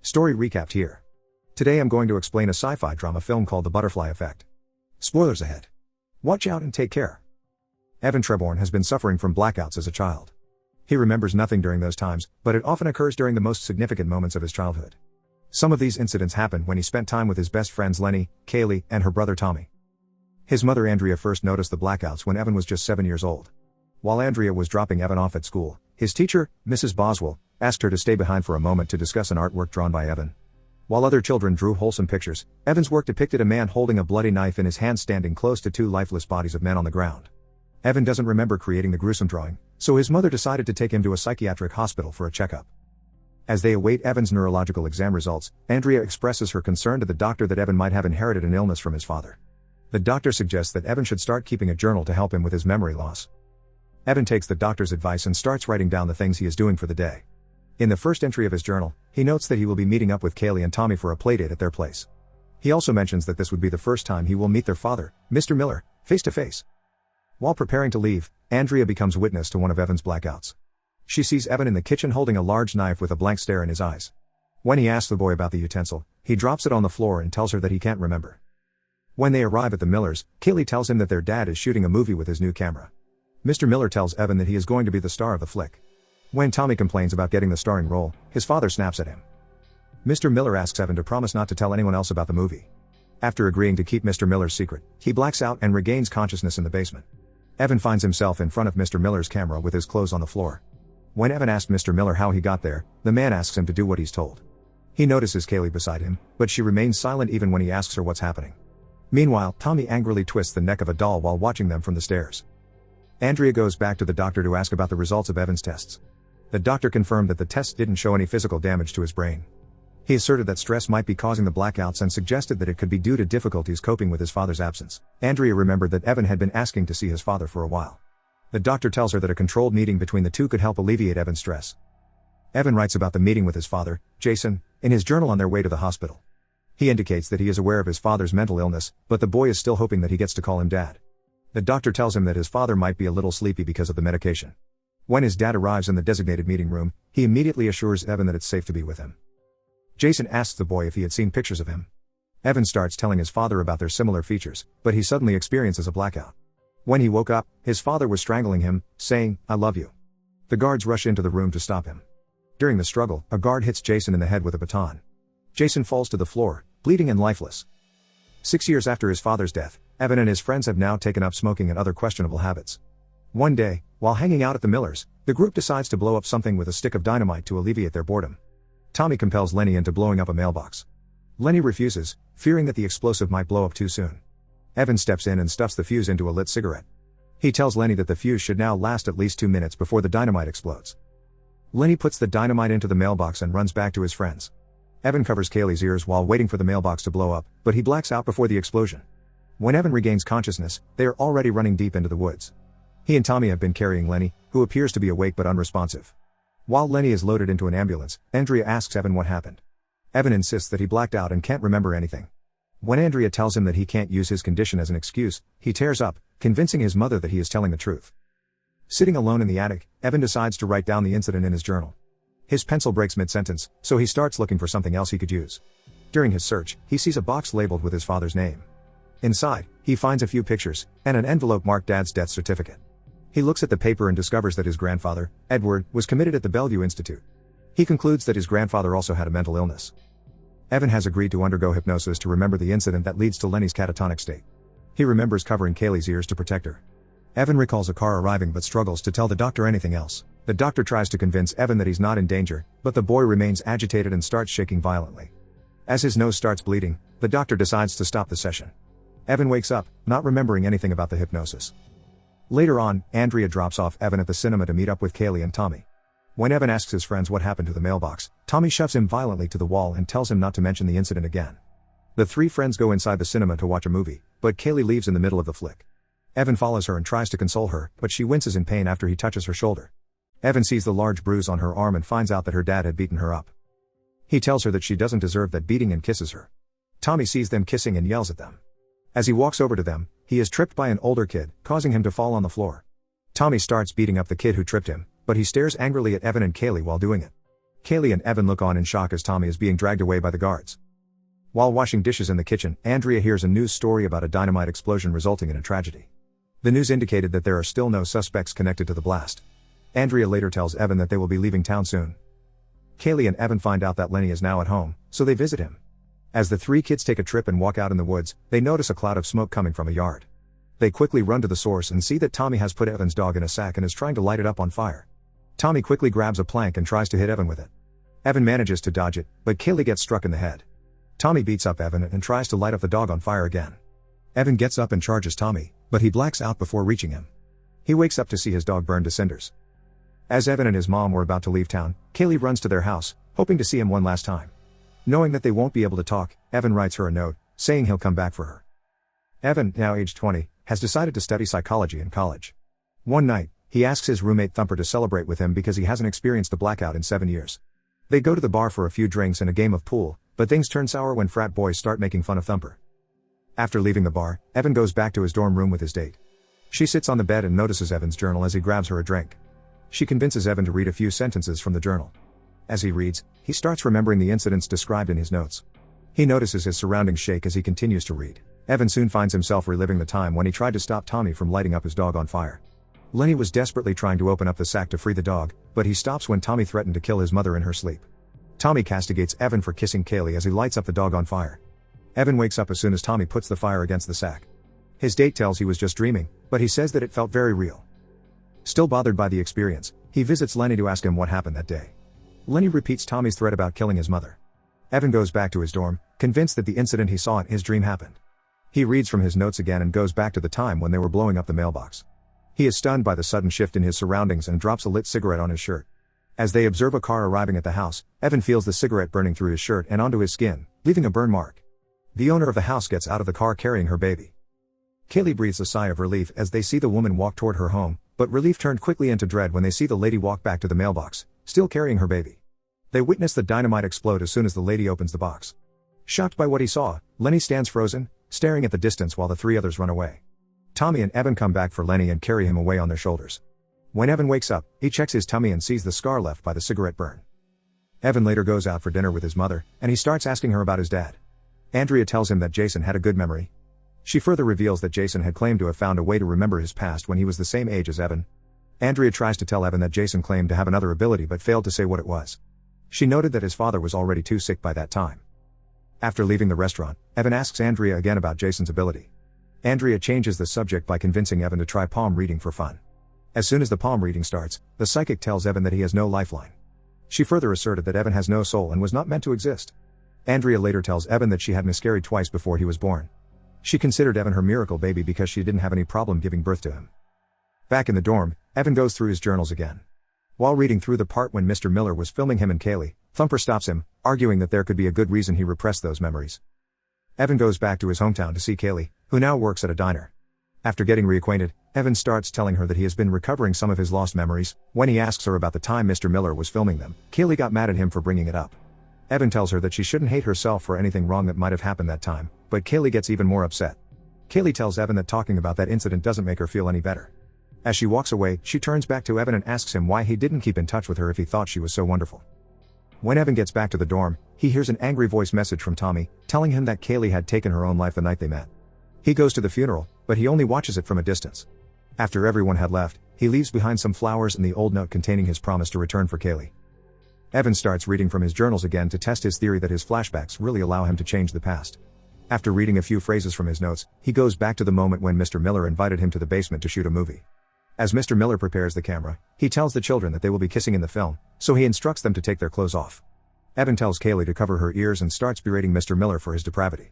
Story recapped here. Today I'm going to explain a sci-fi drama film called The Butterfly Effect. Spoilers ahead. Watch out and take care. Evan Treborn has been suffering from blackouts as a child. He remembers nothing during those times, but it often occurs during the most significant moments of his childhood. Some of these incidents happened when he spent time with his best friends Lenny, Kayleigh, and her brother Tommy. His mother Andrea first noticed the blackouts when Evan was just 7 years old. While Andrea was dropping Evan off at school, his teacher, Mrs. Boswell, asked her to stay behind for a moment to discuss an artwork drawn by Evan. While other children drew wholesome pictures, Evan's work depicted a man holding a bloody knife in his hand standing close to two lifeless bodies of men on the ground. Evan doesn't remember creating the gruesome drawing, so his mother decided to take him to a psychiatric hospital for a checkup. As they await Evan's neurological exam results, Andrea expresses her concern to the doctor that Evan might have inherited an illness from his father. The doctor suggests that Evan should start keeping a journal to help him with his memory loss. Evan takes the doctor's advice and starts writing down the things he is doing for the day. In the first entry of his journal, he notes that he will be meeting up with Kayleigh and Tommy for a playdate at their place. He also mentions that this would be the first time he will meet their father, Mr. Miller, face to face. While preparing to leave, Andrea becomes witness to one of Evan's blackouts. She sees Evan in the kitchen holding a large knife with a blank stare in his eyes. When he asks the boy about the utensil, he drops it on the floor and tells her that he can't remember. When they arrive at the Millers, Kayleigh tells him that their dad is shooting a movie with his new camera. Mr. Miller tells Evan that he is going to be the star of the flick. When Tommy complains about getting the starring role, his father snaps at him. Mr. Miller asks Evan to promise not to tell anyone else about the movie. After agreeing to keep Mr. Miller's secret, he blacks out and regains consciousness in the basement. Evan finds himself in front of Mr. Miller's camera with his clothes on the floor. When Evan asks Mr. Miller how he got there, the man asks him to do what he's told. He notices Kayleigh beside him, but she remains silent even when he asks her what's happening. Meanwhile, Tommy angrily twists the neck of a doll while watching them from the stairs. Andrea goes back to the doctor to ask about the results of Evan's tests. The doctor confirmed that the tests didn't show any physical damage to his brain. He asserted that stress might be causing the blackouts and suggested that it could be due to difficulties coping with his father's absence. Andrea remembered that Evan had been asking to see his father for a while. The doctor tells her that a controlled meeting between the two could help alleviate Evan's stress. Evan writes about the meeting with his father, Jason, in his journal on their way to the hospital. He indicates that he is aware of his father's mental illness, but the boy is still hoping that he gets to call him dad. The doctor tells him that his father might be a little sleepy because of the medication. When his dad arrives in the designated meeting room, he immediately assures Evan that it's safe to be with him. Jason asks the boy if he had seen pictures of him. Evan starts telling his father about their similar features, but he suddenly experiences a blackout. When he woke up, his father was strangling him, saying, "I love you." The guards rush into the room to stop him. During the struggle, a guard hits Jason in the head with a baton. Jason falls to the floor, bleeding and lifeless. 6 years after his father's death, Evan and his friends have now taken up smoking and other questionable habits. One day, while hanging out at the Millers, the group decides to blow up something with a stick of dynamite to alleviate their boredom. Tommy compels Lenny into blowing up a mailbox. Lenny refuses, fearing that the explosive might blow up too soon. Evan steps in and stuffs the fuse into a lit cigarette. He tells Lenny that the fuse should now last at least 2 minutes before the dynamite explodes. Lenny puts the dynamite into the mailbox and runs back to his friends. Evan covers Kayleigh's ears while waiting for the mailbox to blow up, but he blacks out before the explosion. When Evan regains consciousness, they are already running deep into the woods. He and Tommy have been carrying Lenny, who appears to be awake but unresponsive. While Lenny is loaded into an ambulance, Andrea asks Evan what happened. Evan insists that he blacked out and can't remember anything. When Andrea tells him that he can't use his condition as an excuse, he tears up, convincing his mother that he is telling the truth. Sitting alone in the attic, Evan decides to write down the incident in his journal. His pencil breaks mid-sentence, so he starts looking for something else he could use. During his search, he sees a box labeled with his father's name. Inside, he finds a few pictures, and an envelope marked Dad's death certificate. He looks at the paper and discovers that his grandfather, Edward, was committed at the Bellevue Institute. He concludes that his grandfather also had a mental illness. Evan has agreed to undergo hypnosis to remember the incident that leads to Lenny's catatonic state. He remembers covering Kayleigh's ears to protect her. Evan recalls a car arriving but struggles to tell the doctor anything else. The doctor tries to convince Evan that he's not in danger, but the boy remains agitated and starts shaking violently. As his nose starts bleeding, the doctor decides to stop the session. Evan wakes up, not remembering anything about the hypnosis. Later on, Andrea drops off Evan at the cinema to meet up with Kayleigh and Tommy. When Evan asks his friends what happened to the mailbox, Tommy shoves him violently to the wall and tells him not to mention the incident again. The three friends go inside the cinema to watch a movie, but Kayleigh leaves in the middle of the flick. Evan follows her and tries to console her, but she winces in pain after he touches her shoulder. Evan sees the large bruise on her arm and finds out that her dad had beaten her up. He tells her that she doesn't deserve that beating and kisses her. Tommy sees them kissing and yells at them. As he walks over to them, he is tripped by an older kid, causing him to fall on the floor. Tommy starts beating up the kid who tripped him, but he stares angrily at Evan and Kayleigh while doing it. Kayleigh and Evan look on in shock as Tommy is being dragged away by the guards. While washing dishes in the kitchen, Andrea hears a news story about a dynamite explosion resulting in a tragedy. The news indicated that there are still no suspects connected to the blast. Andrea later tells Evan that they will be leaving town soon. Kayleigh and Evan find out that Lenny is now at home, so they visit him. As the three kids take a trip and walk out in the woods, they notice a cloud of smoke coming from a yard. They quickly run to the source and see that Tommy has put Evan's dog in a sack and is trying to light it up on fire. Tommy quickly grabs a plank and tries to hit Evan with it. Evan manages to dodge it, but Kayleigh gets struck in the head. Tommy beats up Evan and tries to light up the dog on fire again. Evan gets up and charges Tommy, but he blacks out before reaching him. He wakes up to see his dog burned to cinders. As Evan and his mom were about to leave town, Kayleigh runs to their house, hoping to see him one last time. Knowing that they won't be able to talk, Evan writes her a note, saying he'll come back for her. Evan, now aged 20, has decided to study psychology in college. One night, he asks his roommate Thumper to celebrate with him because he hasn't experienced a blackout in 7 years. They go to the bar for a few drinks and a game of pool, but things turn sour when frat boys start making fun of Thumper. After leaving the bar, Evan goes back to his dorm room with his date. She sits on the bed and notices Evan's journal as he grabs her a drink. She convinces Evan to read a few sentences from the journal. As he reads, he starts remembering the incidents described in his notes. He notices his surroundings shake as he continues to read. Evan soon finds himself reliving the time when he tried to stop Tommy from lighting up his dog on fire. Lenny was desperately trying to open up the sack to free the dog, but he stops when Tommy threatened to kill his mother in her sleep. Tommy castigates Evan for kissing Kayleigh as he lights up the dog on fire. Evan wakes up as soon as Tommy puts the fire against the sack. His date tells he was just dreaming, but he says that it felt very real. Still bothered by the experience, he visits Lenny to ask him what happened that day. Lenny repeats Tommy's threat about killing his mother. Evan goes back to his dorm, convinced that the incident he saw in his dream happened. He reads from his notes again and goes back to the time when they were blowing up the mailbox. He is stunned by the sudden shift in his surroundings and drops a lit cigarette on his shirt. As they observe a car arriving at the house, Evan feels the cigarette burning through his shirt and onto his skin, leaving a burn mark. The owner of the house gets out of the car carrying her baby. Kayleigh breathes a sigh of relief as they see the woman walk toward her home, but relief turned quickly into dread when they see the lady walk back to the mailbox, still carrying her baby. They witness the dynamite explode as soon as the lady opens the box. Shocked by what he saw, Lenny stands frozen, staring at the distance while the three others run away. Tommy and Evan come back for Lenny and carry him away on their shoulders. When Evan wakes up, he checks his tummy and sees the scar left by the cigarette burn. Evan later goes out for dinner with his mother, and he starts asking her about his dad. Andrea tells him that Jason had a good memory. She further reveals that Jason had claimed to have found a way to remember his past when he was the same age as Evan. Andrea tries to tell Evan that Jason claimed to have another ability but failed to say what it was. She noted that his father was already too sick by that time. After leaving the restaurant, Evan asks Andrea again about Jason's ability. Andrea changes the subject by convincing Evan to try palm reading for fun. As soon as the palm reading starts, the psychic tells Evan that he has no lifeline. She further asserted that Evan has no soul and was not meant to exist. Andrea later tells Evan that she had miscarried twice before he was born. She considered Evan her miracle baby because she didn't have any problem giving birth to him. Back in the dorm, Evan goes through his journals again. While reading through the part when Mr. Miller was filming him and Kayleigh, Thumper stops him, arguing that there could be a good reason he repressed those memories. Evan goes back to his hometown to see Kayleigh, who now works at a diner. After getting reacquainted, Evan starts telling her that he has been recovering some of his lost memories. When he asks her about the time Mr. Miller was filming them, Kayleigh got mad at him for bringing it up. Evan tells her that she shouldn't hate herself for anything wrong that might have happened that time, but Kayleigh gets even more upset. Kayleigh tells Evan that talking about that incident doesn't make her feel any better. As she walks away, she turns back to Evan and asks him why he didn't keep in touch with her if he thought she was so wonderful. When Evan gets back to the dorm, he hears an angry voice message from Tommy, telling him that Kayleigh had taken her own life the night they met. He goes to the funeral, but he only watches it from a distance. After everyone had left, he leaves behind some flowers and the old note containing his promise to return for Kayleigh. Evan starts reading from his journals again to test his theory that his flashbacks really allow him to change the past. After reading a few phrases from his notes, he goes back to the moment when Mr. Miller invited him to the basement to shoot a movie. As Mr. Miller prepares the camera, he tells the children that they will be kissing in the film, so he instructs them to take their clothes off. Evan tells Kayleigh to cover her ears and starts berating Mr. Miller for his depravity.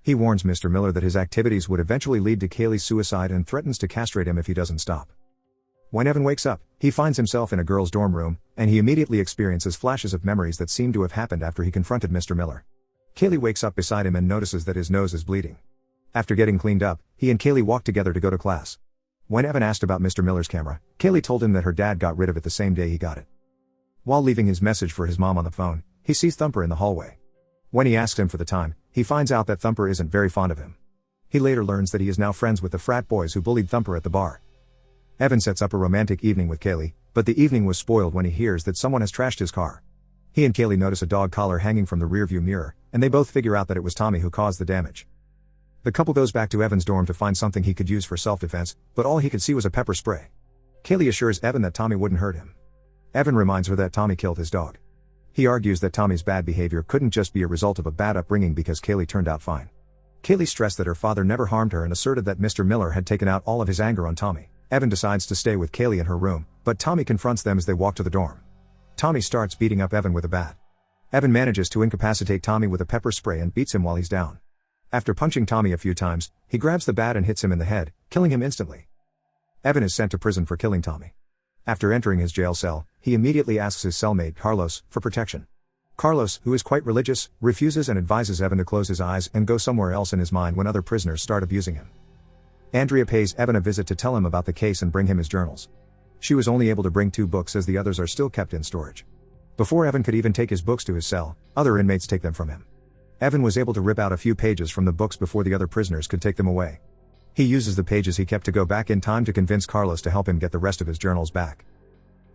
He warns Mr. Miller that his activities would eventually lead to Kayleigh's suicide and threatens to castrate him if he doesn't stop. When Evan wakes up, he finds himself in a girl's dorm room, and he immediately experiences flashes of memories that seem to have happened after he confronted Mr. Miller. Kayleigh wakes up beside him and notices that his nose is bleeding. After getting cleaned up, he and Kayleigh walk together to go to class. When Evan asked about Mr. Miller's camera, Kayleigh told him that her dad got rid of it the same day he got it. While leaving his message for his mom on the phone, he sees Thumper in the hallway. When he asks him for the time, he finds out that Thumper isn't very fond of him. He later learns that he is now friends with the frat boys who bullied Thumper at the bar. Evan sets up a romantic evening with Kayleigh, but the evening was spoiled when he hears that someone has trashed his car. He and Kayleigh notice a dog collar hanging from the rearview mirror, and they both figure out that it was Tommy who caused the damage. The couple goes back to Evan's dorm to find something he could use for self-defense, but all he could see was a pepper spray. Kayleigh assures Evan that Tommy wouldn't hurt him. Evan reminds her that Tommy killed his dog. He argues that Tommy's bad behavior couldn't just be a result of a bad upbringing because Kayleigh turned out fine. Kayleigh stressed that her father never harmed her and asserted that Mr. Miller had taken out all of his anger on Tommy. Evan decides to stay with Kayleigh in her room, but Tommy confronts them as they walk to the dorm. Tommy starts beating up Evan with a bat. Evan manages to incapacitate Tommy with a pepper spray and beats him while he's down. After punching Tommy a few times, he grabs the bat and hits him in the head, killing him instantly. Evan is sent to prison for killing Tommy. After entering his jail cell, he immediately asks his cellmate, Carlos, for protection. Carlos, who is quite religious, refuses and advises Evan to close his eyes and go somewhere else in his mind when other prisoners start abusing him. Andrea pays Evan a visit to tell him about the case and bring him his journals. She was only able to bring 2 books as the others are still kept in storage. Before Evan could even take his books to his cell, other inmates take them from him. Evan was able to rip out a few pages from the books before the other prisoners could take them away. He uses the pages he kept to go back in time to convince Carlos to help him get the rest of his journals back.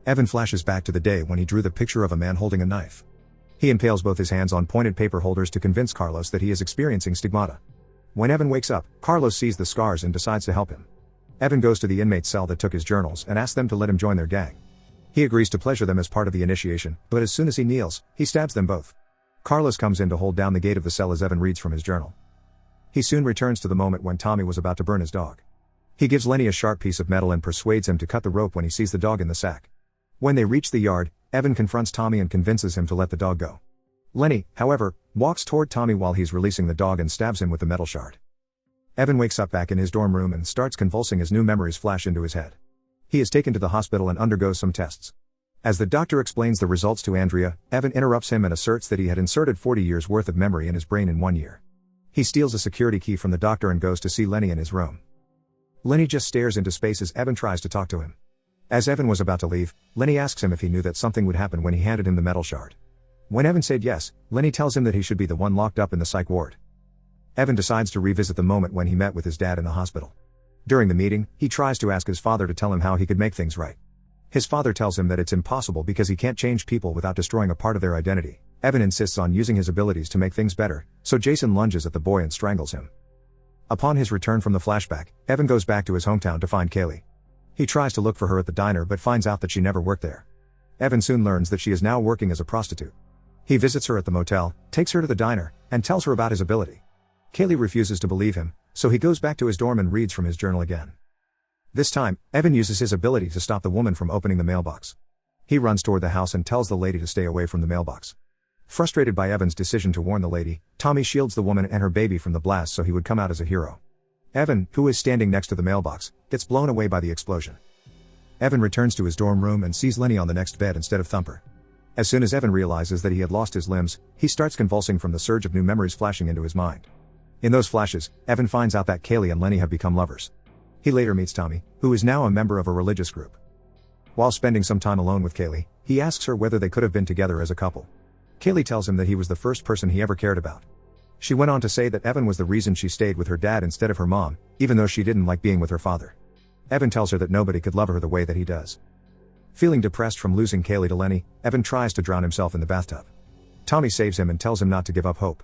Evan flashes back to the day when he drew the picture of a man holding a knife. He impales both his hands on pointed paper holders to convince Carlos that he is experiencing stigmata. When Evan wakes up, Carlos sees the scars and decides to help him. Evan goes to the inmate cell that took his journals and asks them to let him join their gang. He agrees to pleasure them as part of the initiation, but as soon as he kneels, he stabs them both. Carlos comes in to hold down the gate of the cell as Evan reads from his journal. He soon returns to the moment when Tommy was about to burn his dog. He gives Lenny a sharp piece of metal and persuades him to cut the rope when he sees the dog in the sack. When they reach the yard, Evan confronts Tommy and convinces him to let the dog go. Lenny, however, walks toward Tommy while he's releasing the dog and stabs him with the metal shard. Evan wakes up back in his dorm room and starts convulsing as new memories flash into his head. He is taken to the hospital and undergoes some tests. As the doctor explains the results to Andrea, Evan interrupts him and asserts that he had inserted 40 years worth of memory in his brain in 1 year. He steals a security key from the doctor and goes to see Lenny in his room. Lenny just stares into space as Evan tries to talk to him. As Evan was about to leave, Lenny asks him if he knew that something would happen when he handed him the metal shard. When Evan said yes, Lenny tells him that he should be the one locked up in the psych ward. Evan decides to revisit the moment when he met with his dad in the hospital. During the meeting, he tries to ask his father to tell him how he could make things right. His father tells him that it's impossible because he can't change people without destroying a part of their identity. Evan insists on using his abilities to make things better, so Jason lunges at the boy and strangles him. Upon his return from the flashback, Evan goes back to his hometown to find Kayleigh. He tries to look for her at the diner but finds out that she never worked there. Evan soon learns that she is now working as a prostitute. He visits her at the motel, takes her to the diner, and tells her about his ability. Kayleigh refuses to believe him, so he goes back to his dorm and reads from his journal again. This time, Evan uses his ability to stop the woman from opening the mailbox. He runs toward the house and tells the lady to stay away from the mailbox. Frustrated by Evan's decision to warn the lady, Tommy shields the woman and her baby from the blast so he would come out as a hero. Evan, who is standing next to the mailbox, gets blown away by the explosion. Evan returns to his dorm room and sees Lenny on the next bed instead of Thumper. As soon as Evan realizes that he had lost his limbs, he starts convulsing from the surge of new memories flashing into his mind. In those flashes, Evan finds out that Kayleigh and Lenny have become lovers. He later meets Tommy, who is now a member of a religious group. While spending some time alone with Kayleigh, he asks her whether they could have been together as a couple. Kayleigh tells him that he was the first person he ever cared about. She went on to say that Evan was the reason she stayed with her dad instead of her mom, even though she didn't like being with her father. Evan tells her that nobody could love her the way that he does. Feeling depressed from losing Kayleigh to Lenny, Evan tries to drown himself in the bathtub. Tommy saves him and tells him not to give up hope.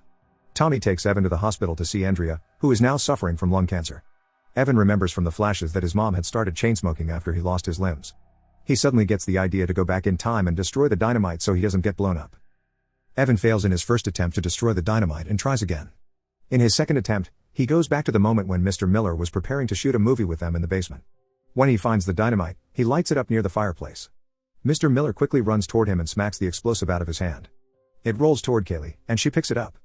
Tommy takes Evan to the hospital to see Andrea, who is now suffering from lung cancer. Evan remembers from the flashes that his mom had started chain-smoking after he lost his limbs. He suddenly gets the idea to go back in time and destroy the dynamite so he doesn't get blown up. Evan fails in his first attempt to destroy the dynamite and tries again. In his second attempt, he goes back to the moment when Mr. Miller was preparing to shoot a movie with them in the basement. When he finds the dynamite, he lights it up near the fireplace. Mr. Miller quickly runs toward him and smacks the explosive out of his hand. It rolls toward Kayleigh, and she picks it up.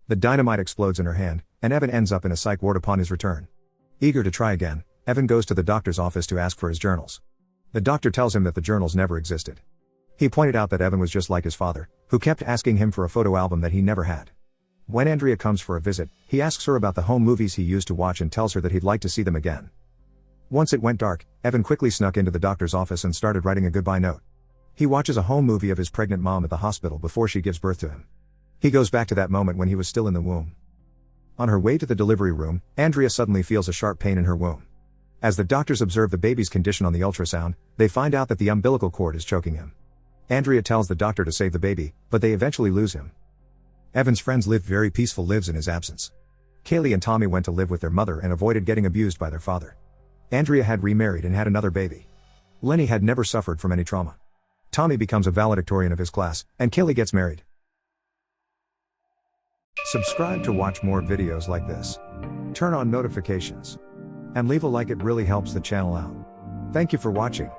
The dynamite explodes in her hand, and Evan ends up in a psych ward upon his return. Eager to try again, Evan goes to the doctor's office to ask for his journals. The doctor tells him that the journals never existed. He pointed out that Evan was just like his father, who kept asking him for a photo album that he never had. When Andrea comes for a visit, he asks her about the home movies he used to watch and tells her that he'd like to see them again. Once it went dark, Evan quickly snuck into the doctor's office and started writing a goodbye note. He watches a home movie of his pregnant mom at the hospital before she gives birth to him. He goes back to that moment when he was still in the womb. On her way to the delivery room, Andrea suddenly feels a sharp pain in her womb. As the doctors observe the baby's condition on the ultrasound, they find out that the umbilical cord is choking him. Andrea tells the doctor to save the baby, but they eventually lose him. Evan's friends lived very peaceful lives in his absence. Kayleigh and Tommy went to live with their mother and avoided getting abused by their father. Andrea had remarried and had another baby. Lenny had never suffered from any trauma. Tommy becomes a valedictorian of his class, and Kayleigh gets married. Subscribe to watch more videos like this. Turn on notifications. And leave a like, it really helps the channel out. Thank you for watching.